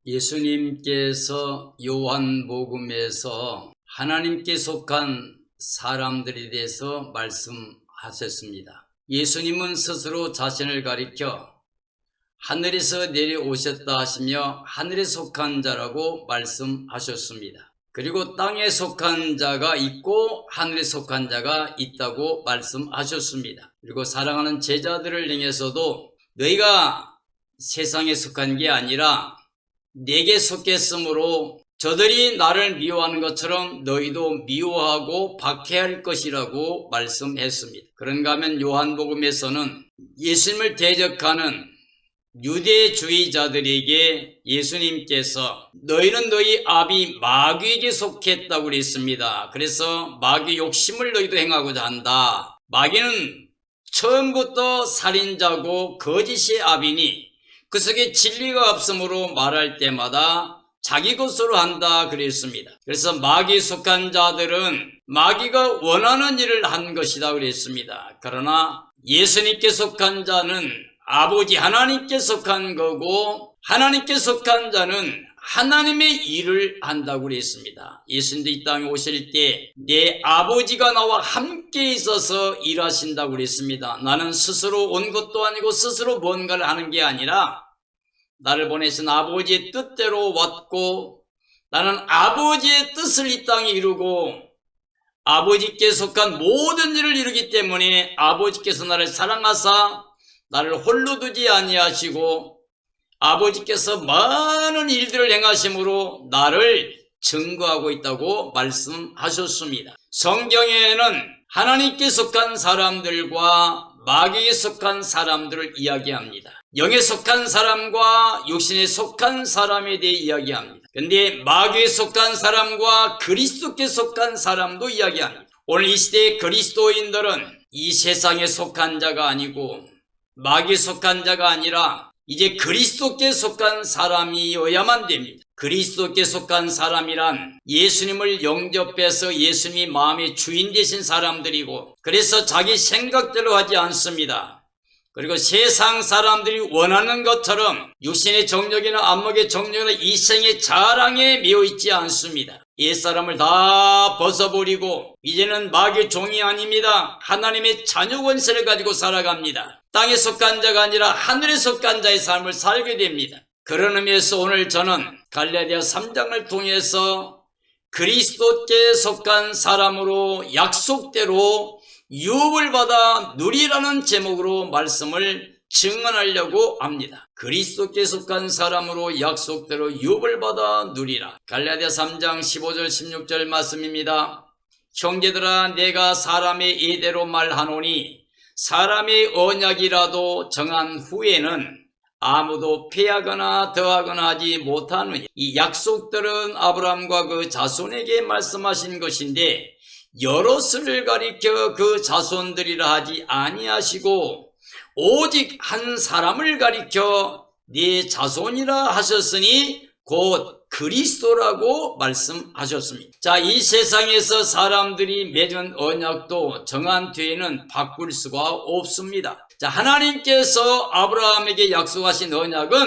예수님께서 요한복음에서 하나님께 속한 사람들에 대해서 말씀하셨습니다. 예수님은 스스로 자신을 가리켜 하늘에서 내려오셨다 하시며 하늘에 속한 자라고 말씀하셨습니다. 그리고 땅에 속한 자가 있고 하늘에 속한 자가 있다고 말씀하셨습니다. 그리고 사랑하는 제자들을 향해서도 너희가 세상에 속한 게 아니라 내게 속했으므로 저들이 나를 미워하는 것처럼 너희도 미워하고 박해할 것이라고 말씀했습니다. 그런가 하면 요한복음에서는 예수님을 대적하는 유대주의자들에게 예수님께서 너희는 너희 아비 마귀에게 속했다고 그랬습니다. 그래서 마귀 욕심을 너희도 행하고자 한다. 마귀는 처음부터 살인자고 거짓의 아비니 그 속에 진리가 없으므로 말할 때마다 자기 것으로 한다 그랬습니다. 그래서 마귀에 속한 자들은 마귀가 원하는 일을 한 것이다 그랬습니다. 그러나 예수님께 속한 자는 아버지 하나님께 속한 거고 하나님께 속한 자는 하나님의 일을 한다고 그랬습니다. 예수님도 이 땅에 오실 때 내 아버지가 나와 함께 있어서 일하신다고 그랬습니다. 나는 스스로 온 것도 아니고 스스로 뭔가를 하는 게 아니라 나를 보내신 아버지의 뜻대로 왔고 나는 아버지의 뜻을 이 땅에 이루고 아버지께 속한 모든 일을 이루기 때문에 아버지께서 나를 사랑하사 나를 홀로 두지 아니하시고 아버지께서 많은 일들을 행하심으로 나를 증거하고 있다고 말씀하셨습니다. 성경에는 하나님께 속한 사람들과 마귀에 속한 사람들을 이야기합니다. 영에 속한 사람과 육신에 속한 사람에 대해 이야기합니다. 그런데 마귀에 속한 사람과 그리스도께 속한 사람도 이야기합니다. 오늘 이 시대의 그리스도인들은 이 세상에 속한 자가 아니고 마귀에 속한 자가 아니라 이제 그리스도께 속한 사람이어야만 됩니다. 그리스도께 속한 사람이란 예수님을 영접해서 예수님이 마음의 주인 되신 사람들이고 그래서 자기 생각대로 하지 않습니다. 그리고 세상 사람들이 원하는 것처럼 육신의 정욕이나 안목의 정욕이나 이생의 자랑에 매여 있지 않습니다. 옛사람을 다 벗어버리고 이제는 마귀의 종이 아닙니다. 하나님의 자녀 권세를 가지고 살아갑니다. 땅에 속한 자가 아니라 하늘에 속한 자의 삶을 살게 됩니다. 그런 의미에서 오늘 저는 갈라디아 3장을 통해서 그리스도께 속한 사람으로 약속대로 유업을 받아 누리라는 제목으로 말씀을 증언하려고 합니다. 그리스도께 속한 사람으로 약속대로 유업을 받아 누리라. 갈라디아 3장 15절 16절 말씀입니다. 형제들아 내가 사람의 이대로 말하노니 사람의 언약이라도 정한 후에는 아무도 패하거나 더하거나 하지 못하느니 이 약속들은 아브라함과 그 자손에게 말씀하신 것인데 여럿을 가리켜 그 자손들이라 하지 아니하시고 오직 한 사람을 가리켜 네 자손이라 하셨으니 곧 그리스도라고 말씀하셨습니다. 자, 이 세상에서 사람들이 맺은 언약도 정한 뒤에는 바꿀 수가 없습니다. 자, 하나님께서 아브라함에게 약속하신 언약은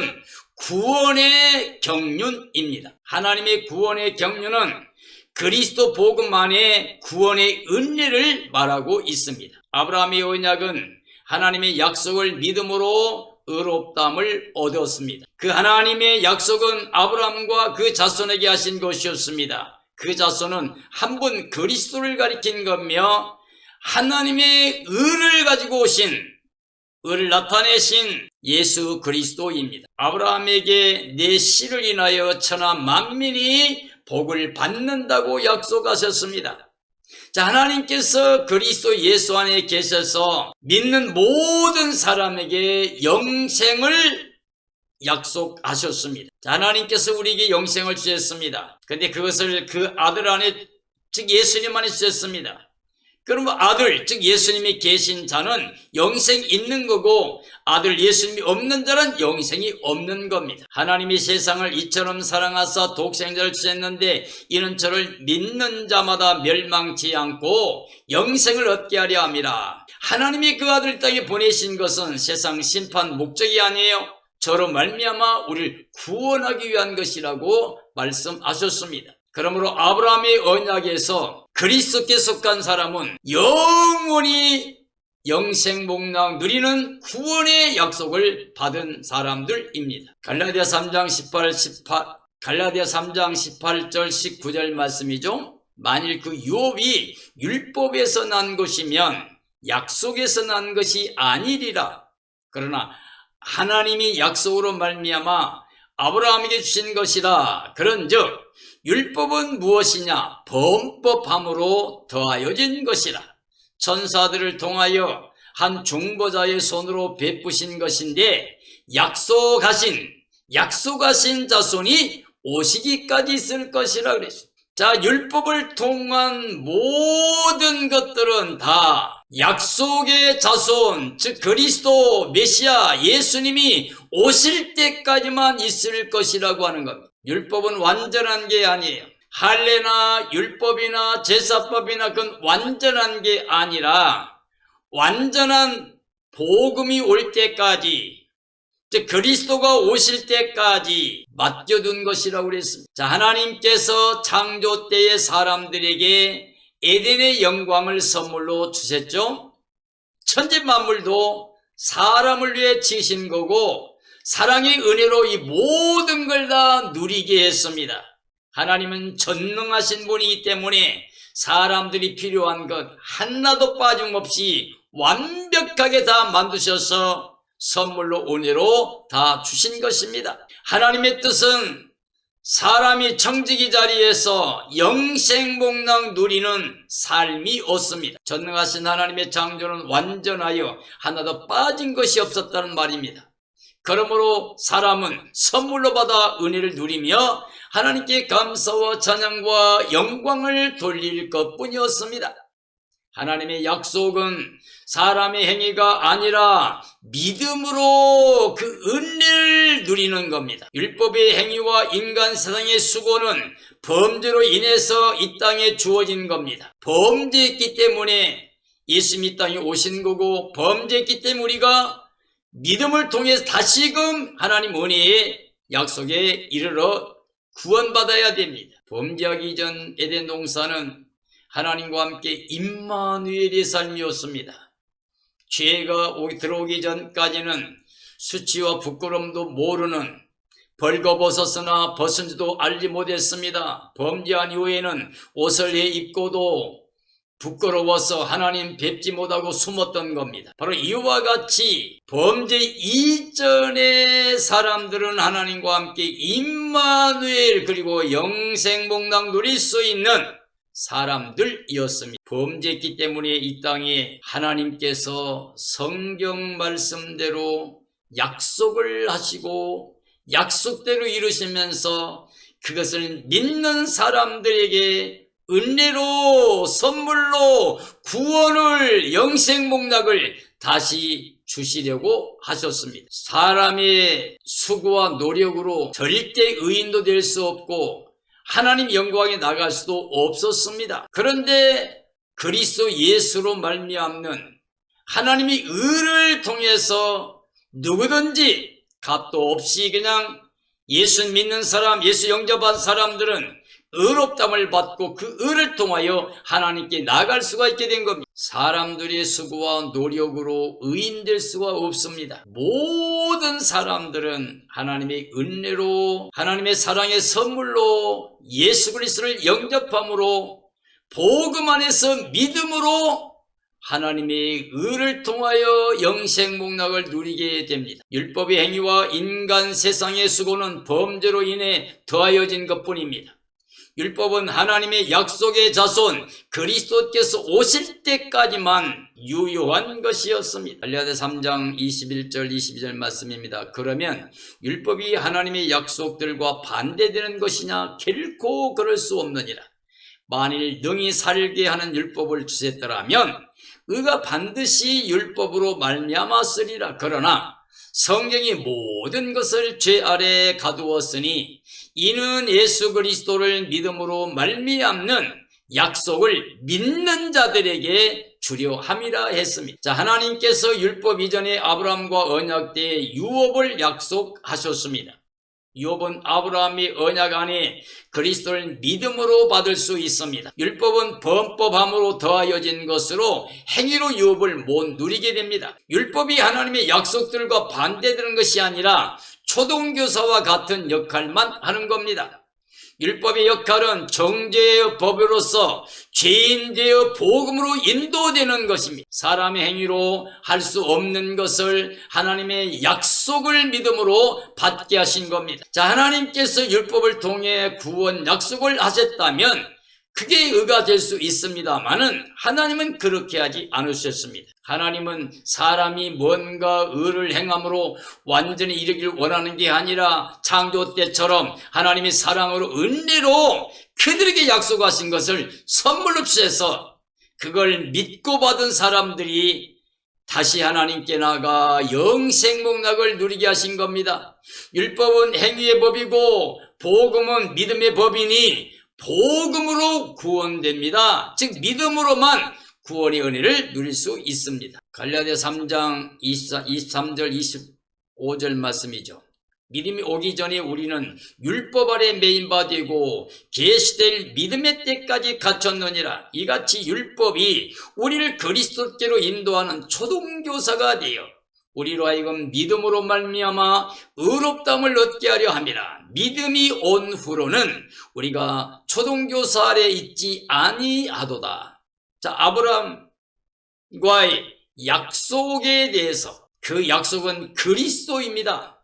구원의 경륜입니다. 하나님의 구원의 경륜은 그리스도 복음 안에 구원의 은혜를 말하고 있습니다. 아브라함의 언약은 하나님의 약속을 믿음으로 의롭다함을 얻었습니다. 그 하나님의 약속은 아브라함과 그 자손에게 하신 것이었습니다. 그 자손은 한 분 그리스도를 가리킨 거며 하나님의 의를 가지고 오신 의를 나타내신 예수 그리스도입니다. 아브라함에게 내 씨를 인하여 천하 만민이 복을 받는다고 약속하셨습니다. 자, 하나님께서 그리스도 예수 안에 계셔서 믿는 모든 사람에게 영생을 약속하셨습니다. 자, 하나님께서 우리에게 영생을 주셨습니다. 근데 그것을 그 아들 안에, 즉 예수님 안에 주셨습니다. 그러면 아들, 즉 예수님이 계신 자는 영생이 있는 거고 아들 예수님이 없는 자는 영생이 없는 겁니다. 하나님이 세상을 이처럼 사랑하사 독생자를 주셨는데 이는 저를 믿는 자마다 멸망치 않고 영생을 얻게 하려 함이라. 하나님이 그 아들 땅에 보내신 것은 세상 심판 목적이 아니에요. 저로 말미암아 우리를 구원하기 위한 것이라고 말씀하셨습니다. 그러므로 아브라함의 언약에서 그리스도께 속한 사람은 영원히 영생복락 누리는 구원의 약속을 받은 사람들입니다. 갈라디아 3장 18절 19절 말씀이죠. 만일 그 유업이 율법에서 난 것이면 약속에서 난 것이 아니리라. 그러나 하나님이 약속으로 말미암아 아브라함에게 주신 것이라. 그런즉 율법은 무엇이냐? 범법함으로 더하여진 것이라. 천사들을 통하여 한 중보자의 손으로 베푸신 것인데 약속하신 자손이 오시기까지 있을 것이라 그랬습니다. 자, 율법을 통한 모든 것들은 다 약속의 자손, 즉 그리스도 메시아 예수님이 오실 때까지만 있을 것이라고 하는 겁니다. 율법은 완전한 게 아니에요. 할례나 율법이나 제사법이나 그건 완전한 게 아니라 완전한 복음이 올 때까지, 즉 그리스도가 오실 때까지 맡겨둔 것이라고 그랬습니다. 자, 하나님께서 창조 때의 사람들에게 에덴의 영광을 선물로 주셨죠. 천지 만물도 사람을 위해 지으신 거고 사랑의 은혜로 이 모든 걸 다 누리게 했습니다. 하나님은 전능하신 분이기 때문에 사람들이 필요한 것 하나도 빠짐없이 완벽하게 다 만드셔서 선물로 은혜로 다 주신 것입니다. 하나님의 뜻은 사람이 청지기 자리에서 영생복락 누리는 삶이 없습니다. 전능하신 하나님의 창조는 완전하여 하나도 빠진 것이 없었다는 말입니다. 그러므로 사람은 선물로 받아 은혜를 누리며 하나님께 감사와 찬양과 영광을 돌릴 것뿐이었습니다. 하나님의 약속은 사람의 행위가 아니라 믿음으로 그 은혜를 누리는 겁니다. 율법의 행위와 인간 세상의 수고는 범죄로 인해서 이 땅에 주어진 겁니다. 범죄했기 때문에 예수님이 이 땅에 오신 거고, 범죄했기 때문에 우리가 믿음을 통해서 다시금 하나님 은혜의 약속에 이르러 구원받아야 됩니다. 범죄하기 이전 에덴 동산은 하나님과 함께 임마누엘의 삶이었습니다. 죄가 들어오기 전까지는 수치와 부끄러움도 모르는, 벌거벗었으나 벗은지도 알지 못했습니다. 범죄한 이후에는 옷을 입고도 부끄러워서 하나님 뵙지 못하고 숨었던 겁니다. 바로 이와 같이 범죄 이전의 사람들은 하나님과 함께 임마누엘 그리고 영생복락 누릴 수 있는 사람들이었습니다. 범죄했기 때문에 이 땅에 하나님께서 성경 말씀대로 약속을 하시고 약속대로 이루시면서 그것을 믿는 사람들에게 은혜로 선물로 구원을, 영생복락을 다시 주시려고 하셨습니다. 사람의 수고와 노력으로 절대 의인도 될 수 없고 하나님 영광에 나갈 수도 없었습니다. 그런데 그리스도 예수로 말미암는 하나님의 의를 통해서 누구든지 값도 없이 그냥 예수 믿는 사람, 예수 영접한 사람들은 의롭담을 받고 그 의를 통하여 하나님께 나갈 수가 있게 된 겁니다. 사람들의 수고와 노력으로 의인 될 수가 없습니다. 모든 사람들은 하나님의 은혜로, 하나님의 사랑의 선물로 예수 그리스도를 영접함으로 복음 안에서 믿음으로 하나님의 의를 통하여 영생복락을 누리게 됩니다. 율법의 행위와 인간 세상의 수고는 범죄로 인해 더하여진 것뿐입니다. 율법은 하나님의 약속의 자손 그리스도께서 오실 때까지만 유효한 것이었습니다. 갈라디아 3장 21절 22절 말씀입니다. 그러면 율법이 하나님의 약속들과 반대되는 것이냐? 결코 그럴 수 없느니라. 만일 능히 살게 하는 율법을 주셨더라면 의가 반드시 율법으로 말미암았으리라. 그러나 성경이 모든 것을 죄 아래에 가두었으니 이는 예수 그리스도를 믿음으로 말미암는 약속을 믿는 자들에게 주려 함이라 했습니다. 자, 하나님께서 율법 이전에 아브라함과 언약 때에 유업을 약속하셨습니다. 유업은 아브라함이 언약 안에 그리스도를 믿음으로 받을 수 있습니다. 율법은 범법함으로 더하여진 것으로 행위로 유업을 못 누리게 됩니다. 율법이 하나님의 약속들과 반대되는 것이 아니라 초동교사와 같은 역할만 하는 겁니다. 율법의 역할은 정죄의 법으로서 죄인되어 복음으로 인도되는 것입니다. 사람의 행위로 할 수 없는 것을 하나님의 약속을 믿음으로 받게 하신 겁니다. 자, 하나님께서 율법을 통해 구원 약속을 하셨다면 그게 의가 될 수 있습니다만은 하나님은 그렇게 하지 않으셨습니다. 하나님은 사람이 뭔가 의를 행함으로 완전히 이르기를 원하는 게 아니라 창조 때처럼 하나님의 사랑으로 은혜로 그들에게 약속하신 것을 선물로 주셔서 그걸 믿고 받은 사람들이 다시 하나님께 나가 영생목락을 누리게 하신 겁니다. 율법은 행위의 법이고 복음은 믿음의 법이니 복음으로 구원됩니다. 즉 믿음으로만 구원의 은혜를 누릴 수 있습니다. 갈라디아 3장 23절 25절 말씀이죠. 믿음이 오기 전에 우리는 율법 아래 매인바 되고 계시될 믿음의 때까지 갇혔느니라. 이같이 율법이 우리를 그리스도께로 인도하는 초동교사가 되어 우리로 하여금 믿음으로 말미암아 의롭다함을 얻게 하려 함이라. 믿음이 온 후로는 우리가 초동교사 아래 있지 아니하도다. 자, 아브라함과의 약속에 대해서 그 약속은 그리스도입니다.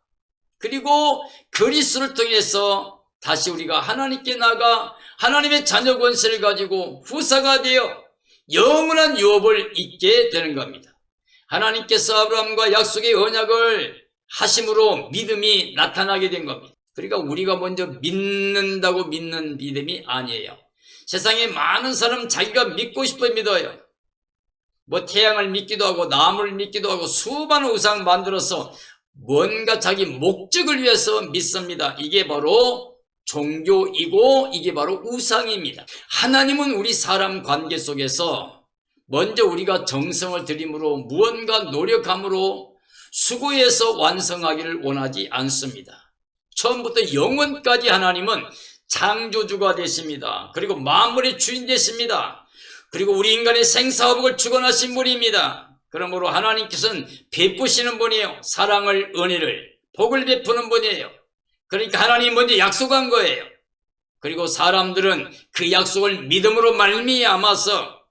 그리고 그리스도를 통해서 다시 우리가 하나님께 나가 하나님의 자녀 권세를 가지고 후사가 되어 영원한 유업을 잊게 되는 겁니다. 하나님께서 아브라함과 약속의 언약을 하심으로 믿음이 나타나게 된 겁니다. 그러니까 우리가 먼저 믿는다고 믿는 믿음이 아니에요. 세상에 많은 사람 자기가 믿고 싶어 믿어요. 뭐 태양을 믿기도 하고 나무를 믿기도 하고 수많은 우상 만들어서 뭔가 자기 목적을 위해서 믿습니다. 이게 바로 종교이고 이게 바로 우상입니다. 하나님은 우리 사람 관계 속에서 먼저 우리가 정성을 들임으로 무언가 노력함으로 수고해서 완성하기를 원하지 않습니다. 처음부터 영원까지 하나님은 창조주가 되십니다. 그리고 만물의 주인 되십니다. 그리고 우리 인간의 생사화복을 주관하신 분입니다. 그러므로 하나님께서는 베푸시는 분이에요. 사랑을, 은혜를, 복을 베푸는 분이에요. 그러니까 하나님이 먼저 약속한 거예요. 그리고 사람들은 그 약속을 믿음으로 말미암아서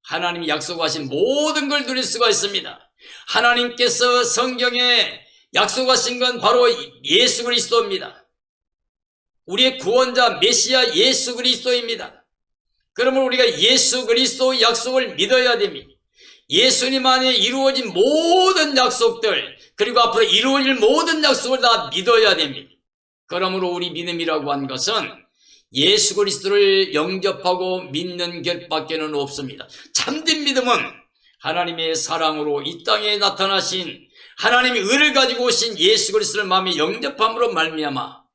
하나님이 약속하신 모든 걸 누릴 수가 있습니다. 하나님께서 성경에 약속하신 건 바로 예수 그리스도입니다. 우리의 구원자 메시아 예수 그리스도입니다. 그러면 우리가 예수 그리스도의 약속을 믿어야 됩니다. 예수님 안에 이루어진 모든 약속들 그리고 앞으로 이루어질 모든 약속을 다 믿어야 됩니다. 그러므로 우리 믿음이라고 하는 것은 예수 그리스도를 영접하고 믿는 것밖에는 없습니다. 참된 믿음은 하나님의 사랑으로 이 땅에 나타나신 하나님의 의를 가지고 오신 예수 그리스도를 마음에 영접함으로 말미암아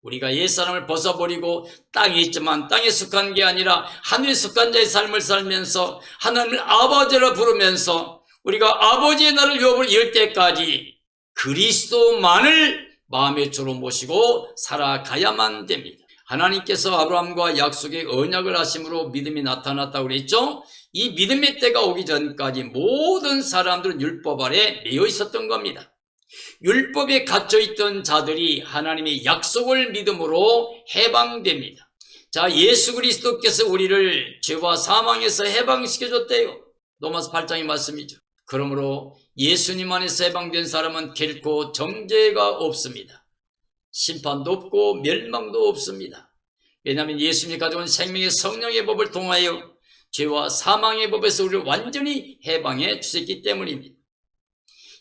우리가 옛사람을 벗어버리고 땅에 있지만 땅에 속한 게 아니라 하늘에 속한 자의 삶을 살면서 하나님을 아버지라 부르면서 우리가 아버지의 나를 유업으로 이을 때까지 그리스도만을 마음의 주로 모시고 살아가야만 됩니다. 하나님께서 아브라함과 약속의 언약을 하심으로 믿음이 나타났다고 그랬죠. 이 믿음의 때가 오기 전까지 모든 사람들은 율법 아래 매여 있었던 겁니다. 율법에 갇혀있던 자들이 하나님의 약속을 믿음으로 해방됩니다. 자, 예수 그리스도께서 우리를 죄와 사망에서 해방시켜줬대요. 로마서 8장의 말씀이죠. 그러므로 예수님 안에서 해방된 사람은 결코 정죄가 없습니다. 심판도 없고 멸망도 없습니다. 왜냐하면 예수님이 가져온 생명의 성령의 법을 통하여 죄와 사망의 법에서 우리를 완전히 해방해 주셨기 때문입니다.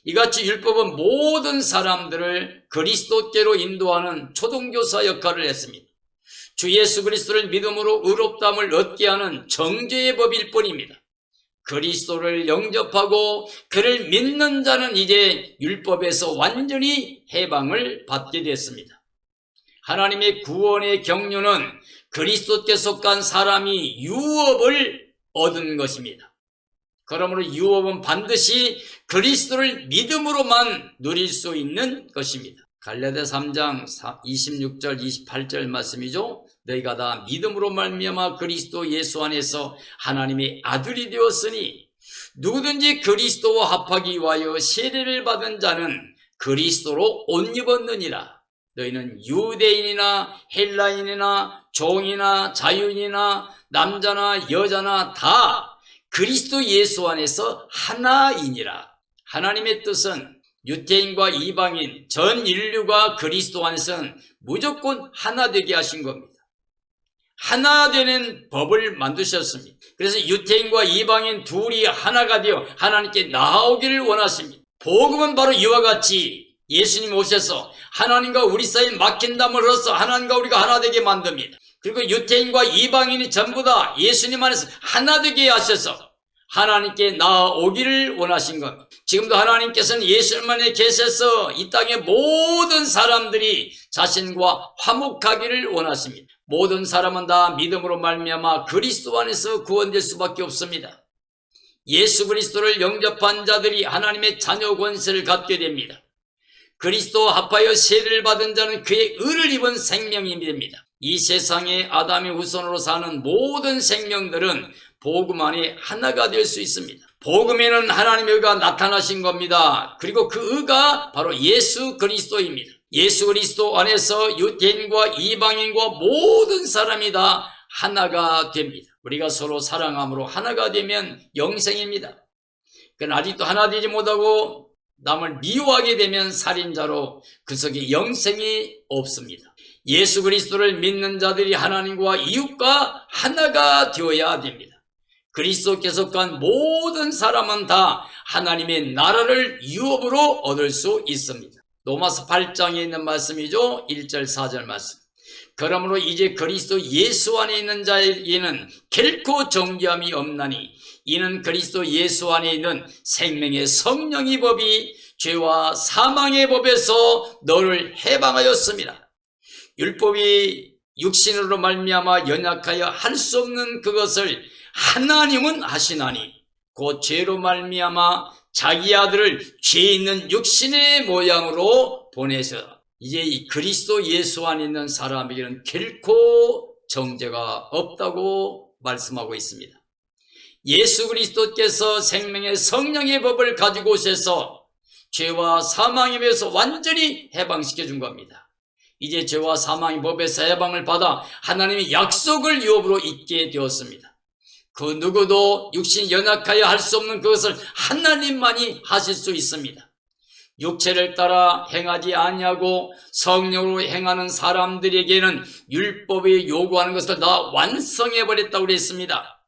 이같이 율법은 모든 사람들을 그리스도께로 인도하는 초동교사 역할을 했습니다. 주 예수 그리스도를 믿음으로 의롭다함을 얻게 하는 정죄의 법일 뿐입니다. 그리스도를 영접하고 그를 믿는 자는 이제 율법에서 완전히 해방을 받게 됐습니다. 하나님의 구원의 경륜은 그리스도께 속한 사람이 유업을 얻은 것입니다. 그러므로 유업은 반드시 그리스도를 믿음으로만 누릴 수 있는 것입니다. 갈라디아 3장 26절 28절 말씀이죠. 너희가 다 믿음으로 말미암아 그리스도 예수 안에서 하나님의 아들이 되었으니 누구든지 그리스도와 합하기 위하여 세례를 받은 자는 그리스도로 옷 입었느니라. 너희는 유대인이나 헬라인이나 종이나 자유인이나 남자나 여자나 다 그리스도 예수 안에서 하나이니라. 하나님의 뜻은 유대인과 이방인 전 인류가 그리스도 안에서는 무조건 하나 되게 하신 겁니다. 하나 되는 법을 만드셨습니다. 그래서 유대인과 이방인 둘이 하나가 되어 하나님께 나아오기를 원하십니다. 복음은 바로 이와 같이 예수님 오셔서 하나님과 우리 사이에 막힌 담을 흘러서 하나님과 우리가 하나 되게 만듭니다. 그리고 유대인과 이방인이 전부 다 예수님 안에서 하나 되게 하셔서 하나님께 나아오기를 원하신 겁니다. 지금도 하나님께서는 예수님 안에 계셔서 이 땅의 모든 사람들이 자신과 화목하기를 원하십니다. 모든 사람은 다 믿음으로 말미암아 그리스도 안에서 구원될 수밖에 없습니다. 예수 그리스도를 영접한 자들이 하나님의 자녀 권세를 갖게 됩니다. 그리스도와 합하여 세례를 받은 자는 그의 의를 입은 생명이 됩니다. 이 세상에 아담의 후손으로 사는 모든 생명들은 복음 안에 하나가 될 수 있습니다. 복음에는 하나님의 의가 나타나신 겁니다. 그리고 그 의가 바로 예수 그리스도입니다. 예수 그리스도 안에서 유대인과 이방인과 모든 사람이 다 하나가 됩니다. 우리가 서로 사랑함으로 하나가 되면 영생입니다. 그러나 아직도 하나 되지 못하고 남을 미워하게 되면 살인자로 그 속에 영생이 없습니다. 예수 그리스도를 믿는 자들이 하나님과 이웃과 하나가 되어야 됩니다. 그리스도께 속한 모든 사람은 다 하나님의 나라를 유업으로 얻을 수 있습니다. 로마서 8장에 있는 말씀이죠. 1절 4절 말씀. 그러므로 이제 그리스도 예수 안에 있는 자에게는 결코 정죄함이 없나니 이는 그리스도 예수 안에 있는 생명의 성령의 법이 죄와 사망의 법에서 너를 해방하였습니다. 율법이 육신으로 말미암아 연약하여 할 수 없는 그것을 하나님은 하시나니 곧 죄로 말미암아 자기 아들을 죄 있는 육신의 모양으로 보내셔. 이제 이 그리스도 예수 안에 있는 사람에게는 결코 정죄가 없다고 말씀하고 있습니다. 예수 그리스도께서 생명의 성령의 법을 가지고 오셔서 죄와 사망의 법에서 완전히 해방시켜 준 겁니다. 이제 죄와 사망의 법에서 해방을 받아 하나님의 약속을 유업으로 잊게 되었습니다. 그 누구도 육신 연약하여 할 수 없는 그것을 하나님만이 하실 수 있습니다. 육체를 따라 행하지 아니하고 성령으로 행하는 사람들에게는 율법이 요구하는 것을 다 완성해버렸다고 그랬습니다.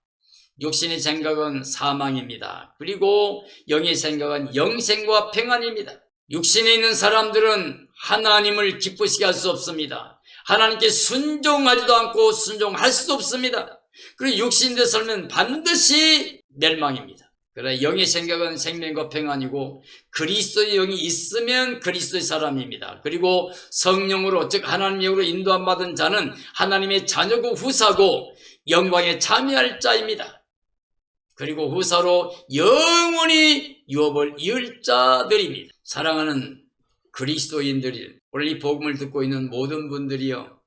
육신의 생각은 사망입니다. 그리고 영의 생각은 영생과 평안입니다. 육신에 있는 사람들은 하나님을 기쁘시게 할 수 없습니다. 하나님께 순종하지도 않고 순종할 수도 없습니다. 그리고 육신대 살면 반드시 멸망입니다. 그러나 영의 생각은 생명과 평안이고 그리스도의 영이 있으면 그리스도의 사람입니다. 그리고 성령으로 즉 하나님의 영으로 인도함 받은 자는 하나님의 자녀고 후사고 영광에 참여할 자입니다. 그리고 후사로 영원히 유업을 이을 자들입니다. 사랑하는 그리스도인들이 오늘 이 복음을 듣고 있는 모든 분들이요,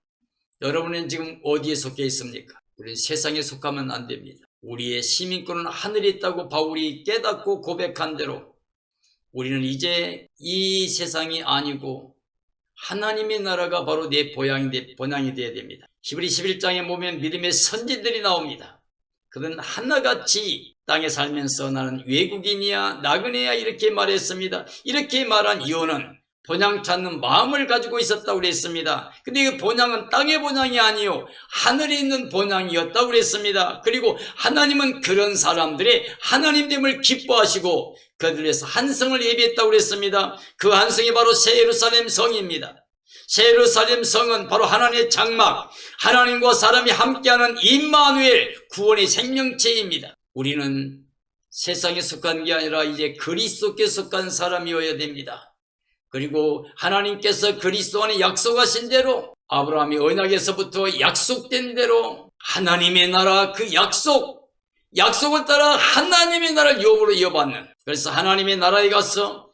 여러분은 지금 어디에 속해 있습니까? 우리는 세상에 속하면 안 됩니다. 우리의 시민권은 하늘에 있다고 바울이 깨닫고 고백한 대로 우리는 이제 이 세상이 아니고 하나님의 나라가 바로 내 본향이 되어야 됩니다. 히브리 11장에 보면 믿음의 선지들이 나옵니다. 그들은 하나같이 땅에 살면서 나는 외국인이야 나그네야 이렇게 말했습니다. 이렇게 말한 이유는 본향 찾는 마음을 가지고 있었다고 그랬습니다. 근데 그 본향은 땅의 본향이 아니요 하늘에 있는 본향이었다고 그랬습니다. 그리고 하나님은 그런 사람들의 하나님됨을 기뻐하시고 그들을 위해서 한성을 예비했다고 그랬습니다. 그 한성이 바로 새 예루살렘 성입니다. 새 예루살렘 성은 바로 하나님의 장막, 하나님과 사람이 함께하는 임마누엘 구원의 생명체입니다. 우리는 세상에 속한 게 아니라 이제 그리스도께 속한 사람이어야 됩니다. 그리고 하나님께서 그리스도 안에 약속하신 대로 아브라함이 언약에서부터 약속된 대로 하나님의 나라 그 약속을 따라 하나님의 나라를 유업으로 이어받는, 그래서 하나님의 나라에 가서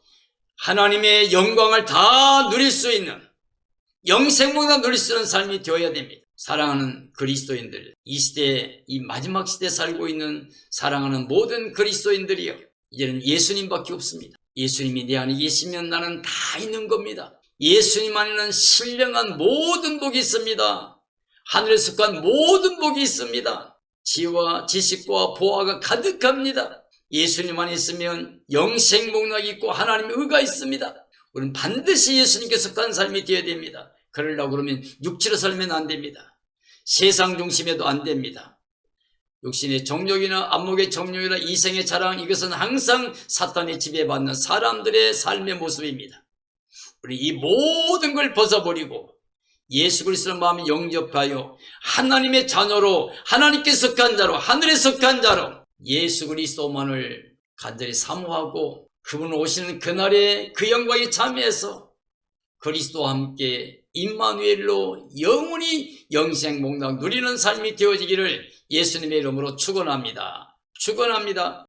하나님의 영광을 다 누릴 수 있는, 영생보다 누릴 수 있는 삶이 되어야 됩니다. 사랑하는 그리스도인들, 이 시대, 이 마지막 시대에 살고 있는 사랑하는 모든 그리스도인들이요, 이제는 예수님밖에 없습니다. 예수님이 내 안에 계시면 나는 다 있는 겁니다. 예수님 안에는 신령한 모든 복이 있습니다. 하늘에 속한 모든 복이 있습니다. 지혜와 지식과 보화가 가득합니다. 예수님 안에 있으면 영생복락이 있고 하나님의 의가 있습니다. 우리는 반드시 예수님께 속한 삶이 되어야 됩니다. 그러려고 그러면 육체로 살면 안 됩니다. 세상 중심에도 안 됩니다. 육신의 정욕이나 안목의 정욕이나 이생의 자랑, 이것은 항상 사탄의 지배받는 사람들의 삶의 모습입니다. 우리 이 모든 걸 벗어버리고 예수 그리스도의 마음에 영접하여 하나님의 자녀로, 하나님께 속한 자로, 하늘에 속한 자로 예수 그리스도만을 간절히 사모하고 그분 오시는 그날에 그 영광에 참여해서 그리스도와 함께 임마누엘로 영원히 영생복락 누리는 삶이 되어지기를 예수님의 이름으로 축원합니다. 축원합니다.